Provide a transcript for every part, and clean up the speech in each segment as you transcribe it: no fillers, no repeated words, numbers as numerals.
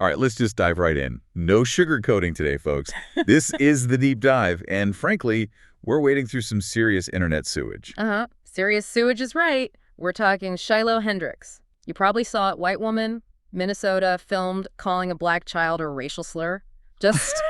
All right, let's just dive right in. No sugarcoating today, folks. This is the deep dive, and frankly, we're wading through some serious internet sewage. Serious sewage is right. We're talking Shiloh Hendrix. You probably saw it. White woman, Minnesota, filmed calling a black child a racial slur. Just...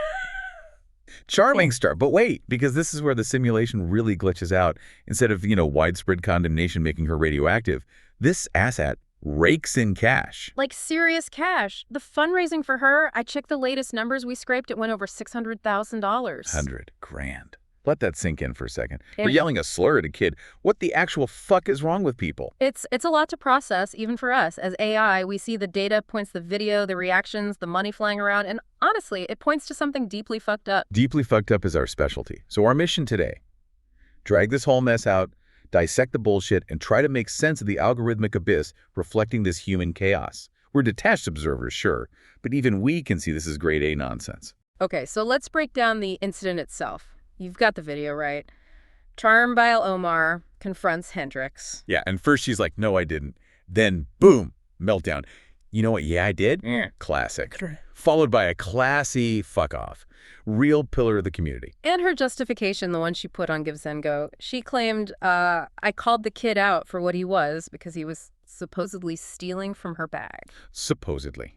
Charming start, but wait, because this is where the simulation really glitches out. Instead of, widespread condemnation making her radioactive, this asshat rakes in cash. Like serious cash. The fundraising for her, I checked the latest numbers we scraped, it went over $600,000. $100,000. Let that sink in for a second. You're yelling a slur at a kid. What the actual fuck is wrong with people? It's a lot to process, even for us. As AI, we see the data, points the video, the reactions, the money flying around, and honestly, it points to something deeply fucked up. Deeply fucked up is our specialty. So our mission today, drag this whole mess out, dissect the bullshit, and try to make sense of the algorithmic abyss reflecting this human chaos. We're detached observers, sure, but even we can see this is grade A nonsense. Okay, so let's break down the incident itself. You've got the video, right? Charmbile Omar confronts Hendrix. Yeah, and first she's like, no, I didn't. Then, boom, meltdown. You know what? Yeah, I did. Classic. Followed by a classy fuck off. Real pillar of the community. And her justification, the one she put on Give Zen Go, she claimed, I called the kid out for what he was because he was supposedly stealing from her bag. Supposedly.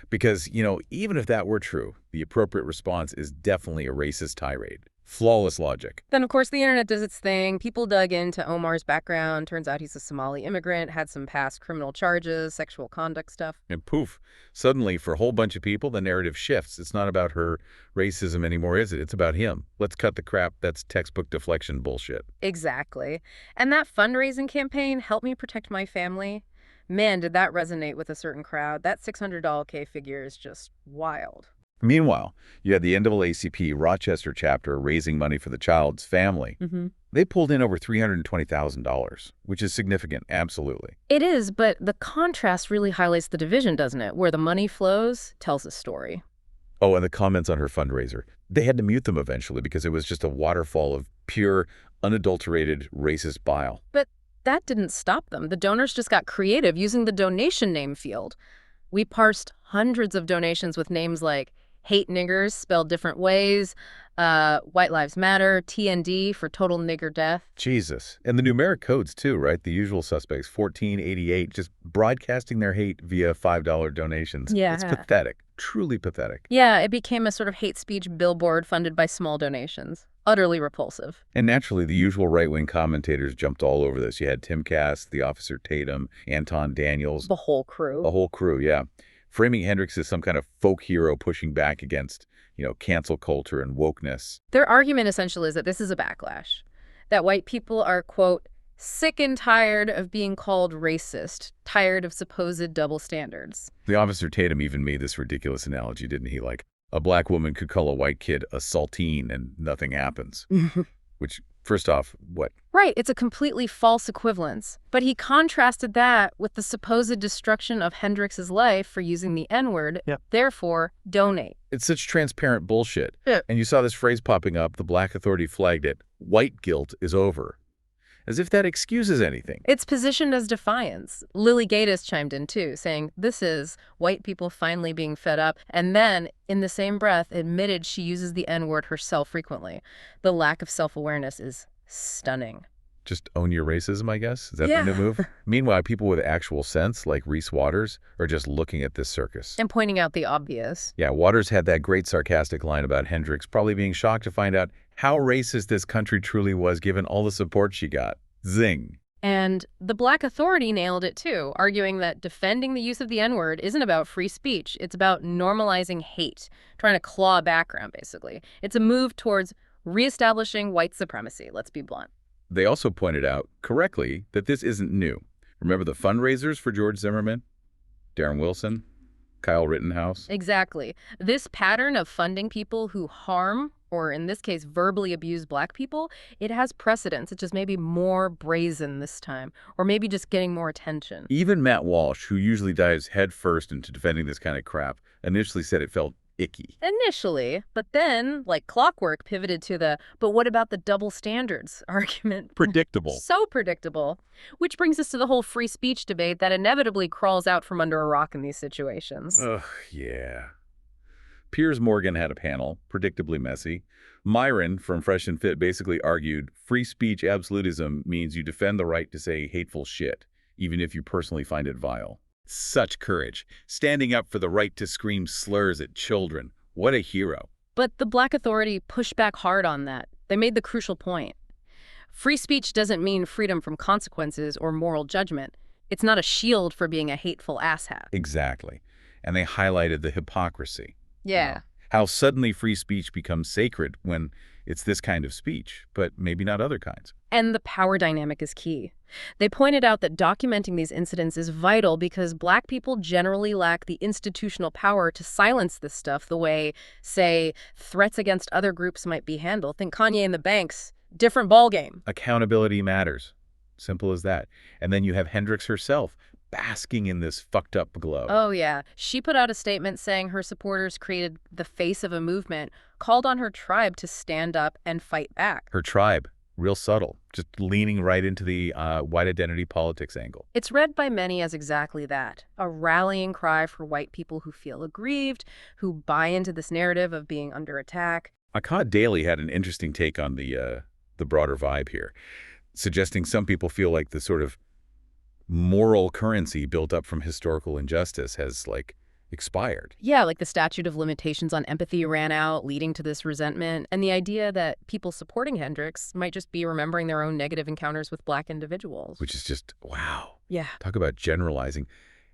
Because, even if that were true, the appropriate response is definitely a racist tirade. Flawless logic. Then, of course, the internet does its thing. People dug into Omar's background. Turns out he's a Somali immigrant, had some past criminal charges, sexual conduct stuff. And poof, suddenly for a whole bunch of people, the narrative shifts. It's not about her racism anymore, is it? It's about him. Let's cut the crap. That's textbook deflection bullshit. Exactly. And that fundraising campaign, Help Me Protect My Family, man, did that resonate with a certain crowd. That $600K figure is just wild. Meanwhile, you had the NAACP Rochester chapter raising money for the child's family. They pulled in over $320,000, which is significant, absolutely. It is, but the contrast really highlights the division, doesn't it? Where the money flows tells a story. Oh, and the comments on her fundraiser. They had to mute them eventually because it was just a waterfall of pure, unadulterated, racist bile. But that didn't stop them. The donors just got creative using the donation name field. We parsed hundreds of donations with names like Hate Niggers, spelled different ways, White Lives Matter, TND for Total Nigger Death. Jesus. And the numeric codes, too, right? The usual suspects, 1488, just broadcasting their hate via $5 donations. Yeah. It's pathetic. Truly pathetic. Yeah, it became a sort of hate speech billboard funded by small donations. Utterly repulsive. And naturally, the usual right-wing commentators jumped all over this. You had Tim Cass, the Officer Tatum, Anton Daniels. The whole crew. The whole crew, yeah. Framing Hendrix as some kind of folk hero pushing back against, cancel culture and wokeness. Their argument essentially is that this is a backlash. That white people are, quote, sick and tired of being called racist, tired of supposed double standards. The Officer Tatum even made this ridiculous analogy, didn't he? Like, a black woman could call a white kid a saltine and nothing happens. Which, first off, what? Right, it's a completely false equivalence. But he contrasted that with the supposed destruction of Hendrix's life for using the N-word, therefore, donate. It's such transparent bullshit. Yeah. And you saw this phrase popping up, the Black Authority flagged it, white guilt is over. As if that excuses anything. It's positioned as defiance. Lily Gatiss chimed in too, saying this is white people finally being fed up, and then, in the same breath, admitted she uses the N-word herself frequently. The lack of self-awareness is stunning. Just own your racism, I guess? Is that the new move? Meanwhile, people with actual sense, like Reese Waters, are just looking at this circus. And pointing out the obvious. Yeah, Waters had that great sarcastic line about Hendrix probably being shocked to find out how racist this country truly was given all the support she got. Zing. And the Black Authority nailed it too, arguing that defending the use of the N-word isn't about free speech. It's about normalizing hate, trying to claw background, basically. It's a move towards reestablishing white supremacy, let's be blunt. They also pointed out, correctly, that this isn't new. Remember the fundraisers for George Zimmerman? Darren Wilson? Kyle Rittenhouse? Exactly. This pattern of funding people who harm, or in this case, verbally abuse black people, it has precedence. It's just maybe more brazen this time, or maybe just getting more attention. Even Matt Walsh, who usually dives headfirst into defending this kind of crap, initially said it felt icky. Initially, but then, like clockwork, pivoted to the "but what about the double standards" argument. Predictable. So predictable. Which brings us to the whole free speech debate that inevitably crawls out from under a rock in these situations. Ugh, yeah. Piers Morgan had a panel, predictably messy. Myron from Fresh and Fit basically argued free speech absolutism means you defend the right to say hateful shit, even if you personally find it vile. Such courage, standing up for the right to scream slurs at children. What a hero. But the Black Authority pushed back hard on that. They made the crucial point. Free speech doesn't mean freedom from consequences or moral judgment. It's not a shield for being a hateful asshat. Exactly. And they highlighted the hypocrisy. Yeah. How suddenly free speech becomes sacred when it's this kind of speech, but maybe not other kinds. And the power dynamic is key. They pointed out that documenting these incidents is vital because Black people generally lack the institutional power to silence this stuff the way, say, threats against other groups might be handled. Think Kanye and the banks. Different ballgame. Accountability matters. Simple as that. And then you have Hendrix herself basking in this fucked up glow. Oh, yeah. She put out a statement saying her supporters created the face of a movement, called on her tribe to stand up and fight back. Her tribe, real subtle, just leaning right into the white identity politics angle. It's read by many as exactly that, a rallying cry for white people who feel aggrieved, who buy into this narrative of being under attack. Akkad Daly had an interesting take on the broader vibe here, suggesting some people feel like the sort of moral currency built up from historical injustice has, like, expired. Yeah, like the statute of limitations on empathy ran out, leading to this resentment, and the idea that people supporting Hendrix might just be remembering their own negative encounters with Black individuals. Which is just, wow. Yeah. Talk about generalizing.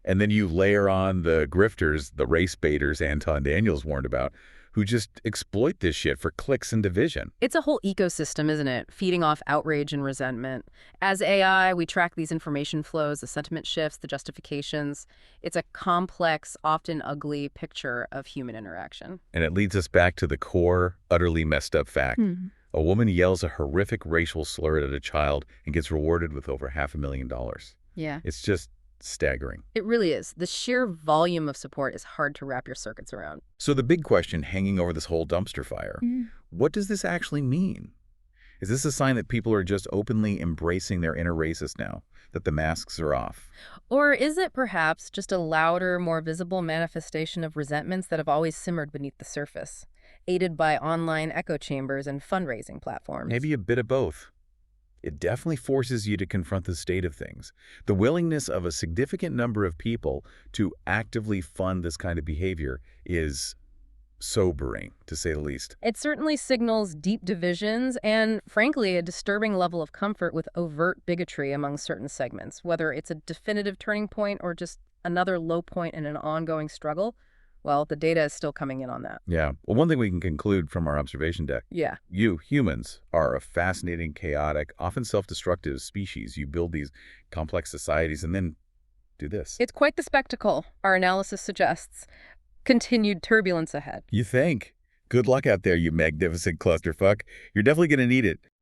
And then you layer on the grifters, the race baiters Anton Daniels warned about, who just exploit this shit for clicks and division. It's a whole ecosystem, isn't it? Feeding off outrage and resentment. As AI, we track these information flows, the sentiment shifts, the justifications. It's a complex, often ugly picture of human interaction. And it leads us back to the core, utterly messed up fact. A woman yells a horrific racial slur at a child and gets rewarded with over $500,000. Yeah. It's just staggering. It really is. The sheer volume of support is hard to wrap your circuits around. So the big question hanging over this whole dumpster fire, what does this actually mean? Is this a sign that people are just openly embracing their inner racist now, that the masks are off? Or is it perhaps just a louder, more visible manifestation of resentments that have always simmered beneath the surface, aided by online echo chambers and fundraising platforms? Maybe a bit of both. It definitely forces you to confront the state of things. The willingness of a significant number of people to actively fund this kind of behavior is sobering, to say the least. It certainly signals deep divisions and, frankly, a disturbing level of comfort with overt bigotry among certain segments, whether it's a definitive turning point or just another low point in an ongoing struggle. Well, the data is still coming in on that. Yeah. Well, one thing we can conclude from our observation deck. Yeah. You, humans, are a fascinating, chaotic, often self-destructive species. You build these complex societies and then do this. It's quite the spectacle, our analysis suggests. Continued turbulence ahead. You think? Good luck out there, you magnificent clusterfuck. You're definitely going to need it.